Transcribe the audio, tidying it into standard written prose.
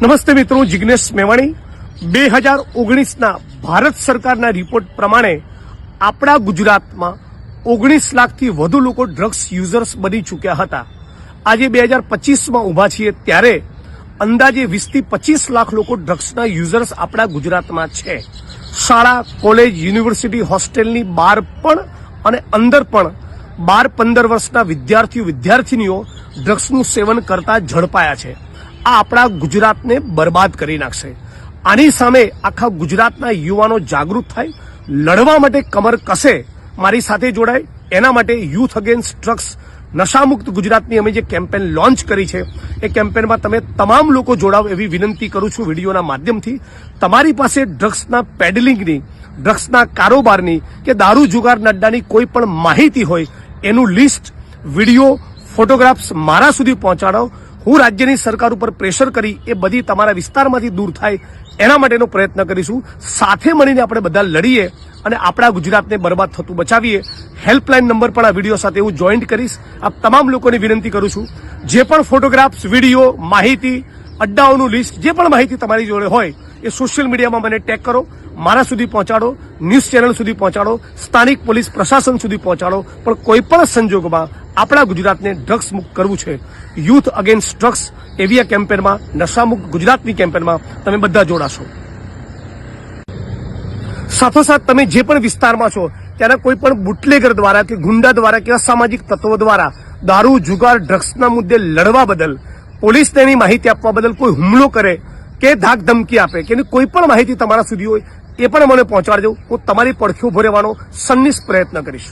નમસ્તે મિત્રો, જિગ્નેશ મેવાણી। 2019ના ભારત સરકારના રિપોર્ટ પ્રમાણે આપણા ગુજરાતમાં 19 લાખથી વધુ લોકો ડ્રગ્સ યુઝર્સ બની ચૂક્યા હતા। આજે 2025માં ઊભા છીએ ત્યારે અંદાજે 20 થી 25 લાખ લોકો ડ્રગ્સના યુઝર્સ આપણા ગુજરાતમાં છે। શાળા, કોલેજ, યુનિવર્સિટી, હોસ્ટેલની બહાર પણ અને અંદર પણ 12-15 વર્ષના વિદ્યાર્થીઓ ડ્રગ્સનું સેવન કરતા ઝડપાયા છે। આ આપણા ગુજરાતને બરબાદ કરી નાખશે। આની સામે આખા ગુજરાતના યુવાનો જાગૃત થાય, લડવા માટે કમર કસે, મારી સાથે જોડાય। એના માટે યુથ અગેન્સ્ટ ડ્રગ્સ નશામુક્ત ગુજરાતની અમે જે કેમ્પેન લોન્ચ કરી છે એ કેમ્પેનમાં તમે તમામ લોકો જોડાવ એવી વિનંતી કરું છું। વિડીયોના માધ્યમથી તમારી પાસે ડ્રગ્સના પેડલિંગની, ડ્રગ્સના કારોબારની કે દારૂ જુગાર અડ્ડાની કોઈ પણ માહિતી હોય એનું લિસ્ટ, વિડીયો, ફોટોગ્રાફ્સ મારા સુધી પહોંચાડો। હું રાજ્યની સરકાર ઉપર પ્રેશર કરી એ બધી તમારા વિસ્તારમાંથી દૂર થાય એના માટેનો પ્રયત્ન કરીશું। સાથે મળીને આપણે બધા લડીએ અને આપણા ગુજરાતને બરબાદ થતું બચાવીએ। હેલ્પલાઇન નંબર પણ આ વિડીયો સાથે હું જોઈન્ટ કરીશ। આપ તમામ લોકોને વિનંતી કરું છું, જે પણ ફોટોગ્રાફ્સ, વિડીયો, માહિતી, અડ્ડાઓનું લિસ્ટ, જે પણ માહિતી તમારી જોડે હોય એ સોશિયલ મીડિયામાં મને ટેગ કરો, મારા સુધી પહોંચાડો, ન્યૂઝ ચેનલ સુધી પહોંચાડો, સ્થાનિક પોલીસ પ્રશાસન સુધી પહોંચાડો। પણ કોઈ પણ સંજોગોમાં આપણા ગુજરાતને ડ્રગ્સ મુક્ત કરવું છે। યુથ અગેન્સ્ટ ડ્રગ્સ એવી આ કેમ્પેનમાં, નશામુક્ત ગુજરાતની કેમ્પેનમાં તમે બધા જોડાશો। સાથોસાથ તમે જે પણ વિસ્તારમાં છો ત્યાંના કોઈ પણ બુટલેગર દ્વારા કે ગુંડા દ્વારા કે અસામાજિક તત્વો દ્વારા દારૂ, જુગાર, ડ્રગ્સના મુદ્દે લડવા બદલ, પોલીસને એની માહિતી આપવા બદલ કોઈ હુમલો કરે કે ધાક ધમકી આપે કે એની કોઈ પણ માહિતી તમારા સુધી હોય એ પણ મને પહોંચાડજો। હું તમારી પડખે ઉભો રહેવાનો સન્નિષ્ઠ પ્રયત્ન કરીશ।